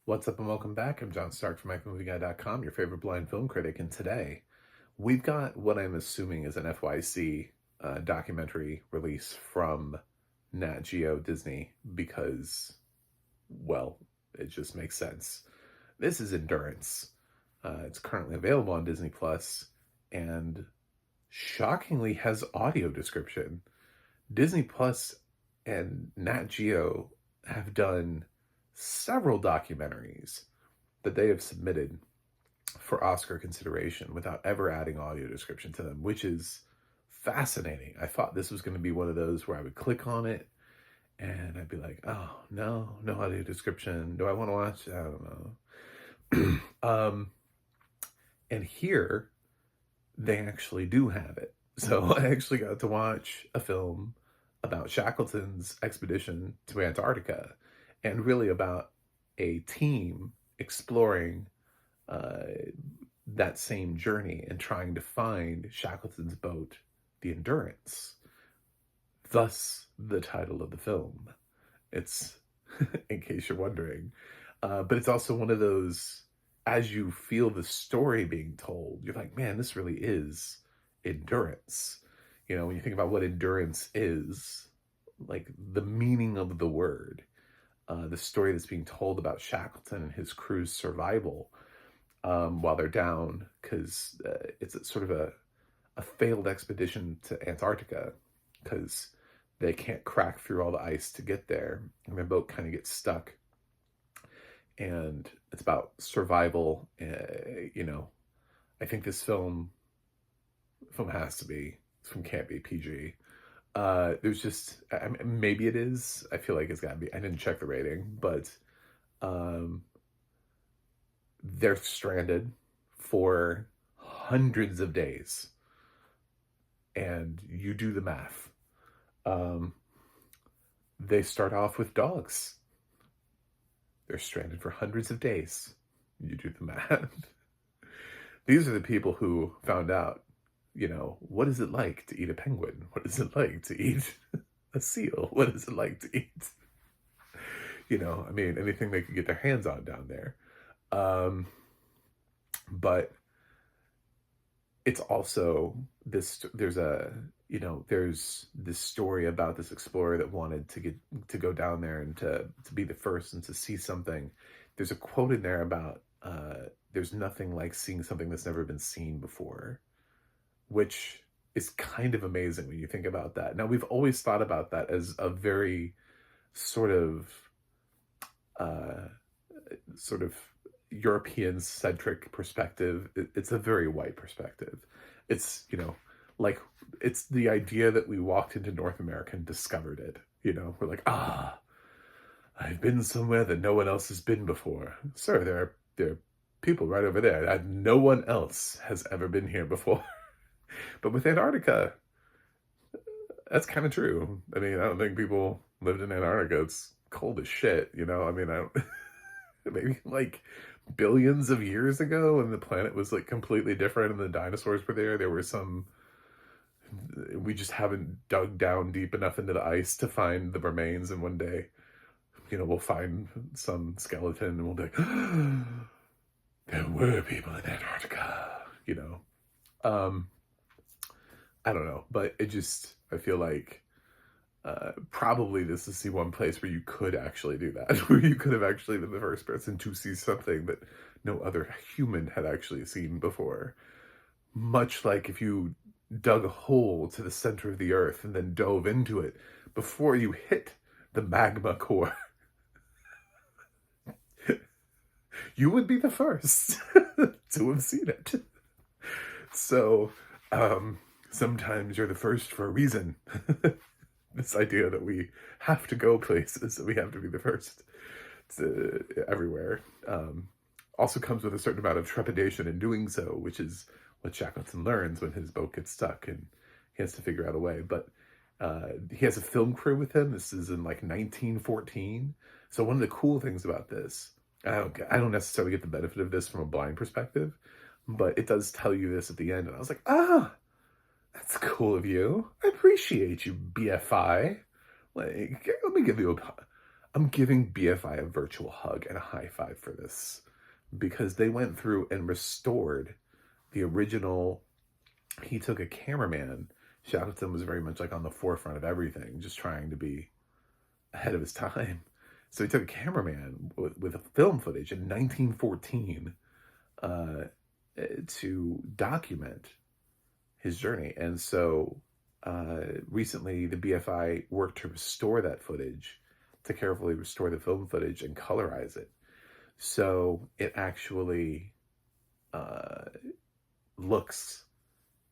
What's up and welcome back. I'm John Stark from MikeTheMovieGuy.com, your favorite blind film critic, and today we've got what I'm assuming is an FYC documentary release from Nat Geo Disney because, well, it just makes sense. This is Endurance. It's currently available on Disney Plus and shockingly has audio description. Disney Plus and Nat Geo have done several documentaries that they have submitted for Oscar consideration without ever adding audio description to them, which is fascinating. I thought this was going to be one of those where I would click on it and I'd be like, oh, no audio description. Do I want to watch? I don't know. And here they actually do have it. So I actually got to watch a film about Shackleton's expedition to Antarctica, and really about a team exploring that same journey and trying to find Shackleton's boat, the Endurance. Thus, the title of the film. It's, in case you're wondering, but it's also one of those, as you feel the story being told, you're like, man, this really is endurance. You know, when you think about what endurance is, like the meaning of the word, the story that's being told about Shackleton and his crew's survival while they're down, because it's sort of a failed expedition to Antarctica because they can't crack through all the ice to get there, and their boat kind of gets stuck. And it's about survival. I think this film can't be PG. There's just, maybe it is. I feel like it's gotta be. I didn't check the rating, but they're stranded for hundreds of days, and you do the math. They start off with dogs. They're stranded for hundreds of days. You do the math. These are the people who found out, what is it like to eat a penguin? What is it like to eat a seal? What is it like to eat, anything they could get their hands on down there. But it's also this, there's this story about this explorer that wanted to go down there and to be the first and to see something. There's a quote in there about, there's nothing like seeing something that's never been seen before, which is kind of amazing when you think about that. Now, we've always thought about that as a very sort of European-centric perspective. It's a very white perspective. It's, like, it's the idea that we walked into North America and discovered it. We're like, I've been somewhere that no one else has been before. Sir, there are people right over there. No one else has ever been here before. But with Antarctica, that's kind of true. I mean, I don't think people lived in Antarctica. It's cold as shit, I don't... maybe like billions of years ago when the planet was like completely different and the dinosaurs were there were we just haven't dug down deep enough into the ice to find the remains, and one day, we'll find some skeleton and we'll be like, there were people in Antarctica, I don't know, but I feel like probably this is the one place where you could actually do that, where you could have actually been the first person to see something that no other human had actually seen before. Much like if you dug a hole to the center of the earth and then dove into it before you hit the magma core, you would be the first to have seen it. So, sometimes you're the first for a reason. This idea that we have to go places, that we have to be the first everywhere, also comes with a certain amount of trepidation in doing so, which is what Shackleton learns when his boat gets stuck and he has to figure out a way. But he has a film crew with him. This is in like 1914. So one of the cool things about this, I don't necessarily get the benefit of this from a blind perspective, but it does tell you this at the end. And I was like, that's cool of you. I appreciate you, BFI. Like, let me give you I'm giving BFI a virtual hug and a high five for this, because they went through and restored the original. He took a cameraman. Shackleton was very much like on the forefront of everything, just trying to be ahead of his time. So he took a cameraman with a film footage in 1914 uh, to document his journey. And so recently, the BFI worked to restore that footage, to carefully restore the film footage and colorize it. So it actually looks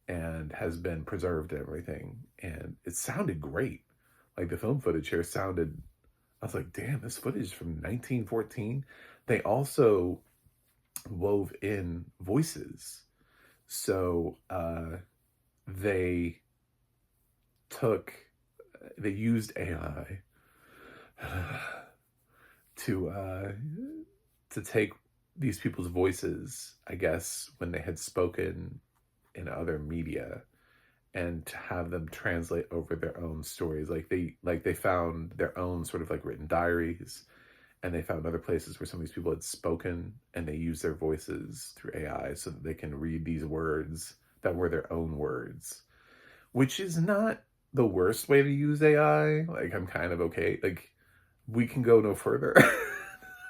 and has been preserved and everything. And it sounded great. Like the film footage here sounded, I was like, damn, this footage from 1914. They also wove in voices. So they used AI to take these people's voices, I guess, when they had spoken in other media, and to have them translate over their own stories. Like they found their own sort of like written diaries, and they found other places where some of these people had spoken, and they used their voices through AI so that they can read these words that were their own words, which is not the worst way to use AI. Like, I'm kind of okay. Like, we can go no further.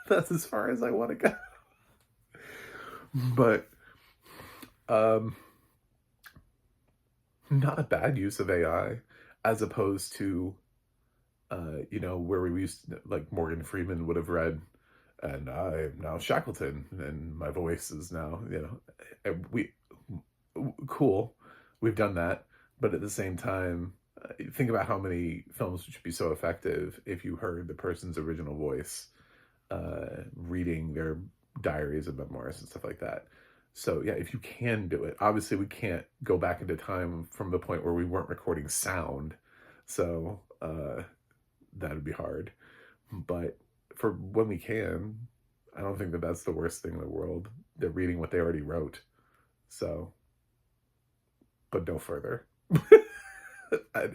That's as far as I want to go. But not a bad use of AI, as opposed to where we used to, like, Morgan Freeman would have read, and I am now Shackleton, and my voice is now, we cool, we've done that. But at the same time, think about how many films would be so effective if you heard the person's original voice reading their diaries and memoirs and stuff like that. So yeah, if you can do it, obviously we can't go back into time from the point where we weren't recording sound. So that would be hard. But for when we can, I don't think that that's the worst thing in the world. They're reading what they already wrote. So, but no further. I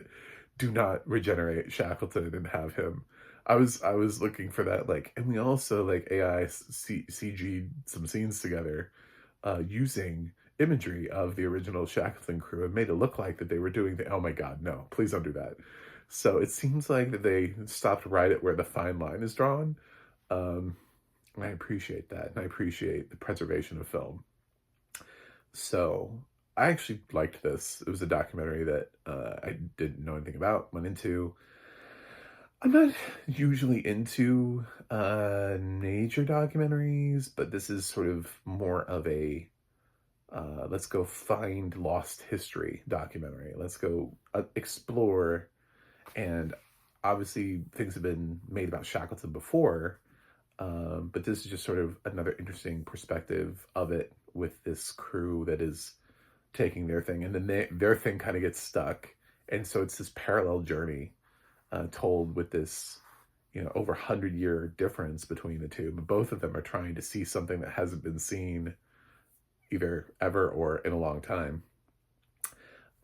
do not regenerate Shackleton and have him. I was looking for that, like, and we also like AI CG'd some scenes together using imagery of the original Shackleton crew, and made it look like that they were doing the, oh my god, no, please don't do that. So it seems like that they stopped right at where the fine line is drawn. And I appreciate that, and I appreciate the preservation of film. So I actually liked this. It was a documentary that I didn't know anything about, went into. I'm not usually into nature documentaries, but this is sort of more of a let's go find lost history documentary. Let's go explore. And obviously things have been made about Shackleton before, but this is just sort of another interesting perspective of it, with this crew that is taking their thing, and then their thing kind of gets stuck. And so it's this parallel journey told with this, over 100-year difference between the two. But both of them are trying to see something that hasn't been seen either ever or in a long time.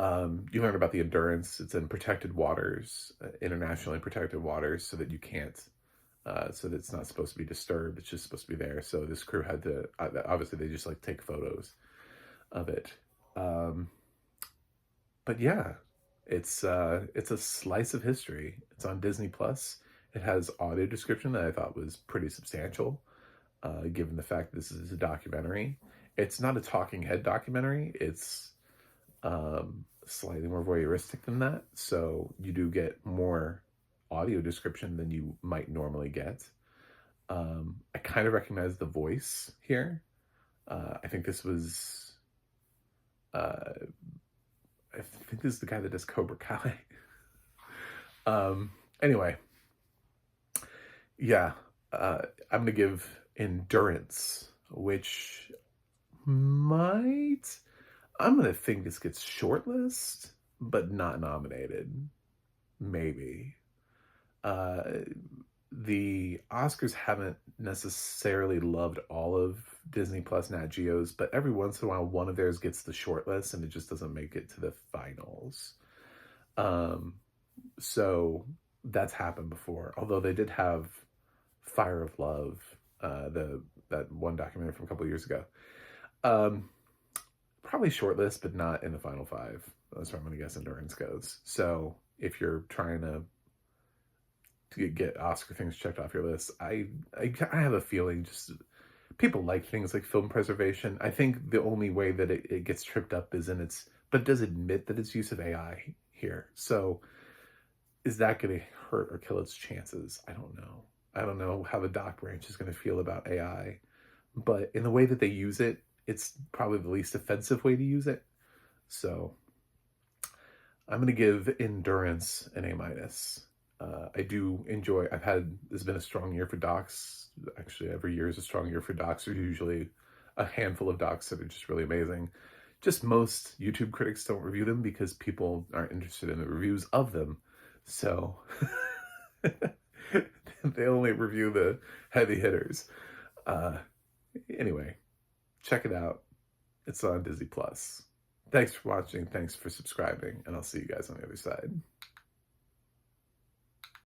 You learn about the Endurance. It's in protected waters, internationally protected waters, so that you can't, so that it's not supposed to be disturbed. It's just supposed to be there. So this crew had to, obviously they just like take photos of it. But yeah, it's a slice of history. It's on Disney Plus. It has audio description that I thought was pretty substantial, given the fact this is a documentary. It's not a talking head documentary. It's slightly more voyeuristic than that. So you do get more audio description than you might normally get. I kind of recognize the voice here. I think this was, I think this is the guy that does Cobra Kai. Anyway, yeah, I'm gonna give Endurance, which might, I'm gonna think this gets shortlist, but not nominated. Maybe. The Oscars haven't necessarily loved all of Disney Plus Nat Geo's, but every once in a while, one of theirs gets the shortlist, and it just doesn't make it to the finals. So that's happened before. Although they did have Fire of Love, that one documentary from a couple of years ago. Um, Probably shortlist, but not in the final five. That's where I'm going to guess Endurance goes. So if you're trying to get Oscar things checked off your list, I have a feeling just people like things like film preservation. I think the only way that it gets tripped up is in its, but it does admit that it's use of AI here. So is that going to hurt or kill its chances? I don't know. I don't know how the doc branch is going to feel about AI, but in the way that they use it, it's probably the least offensive way to use it. So I'm going to give Endurance an A minus. I do enjoy. This has been a strong year for docs. Actually, every year is a strong year for docs. There's usually a handful of docs that are just really amazing. Just most YouTube critics don't review them because people aren't interested in the reviews of them. So they only review the heavy hitters. Anyway, check it out. It's on Disney Plus. Thanks for watching. Thanks for subscribing. And I'll see you guys on the other side.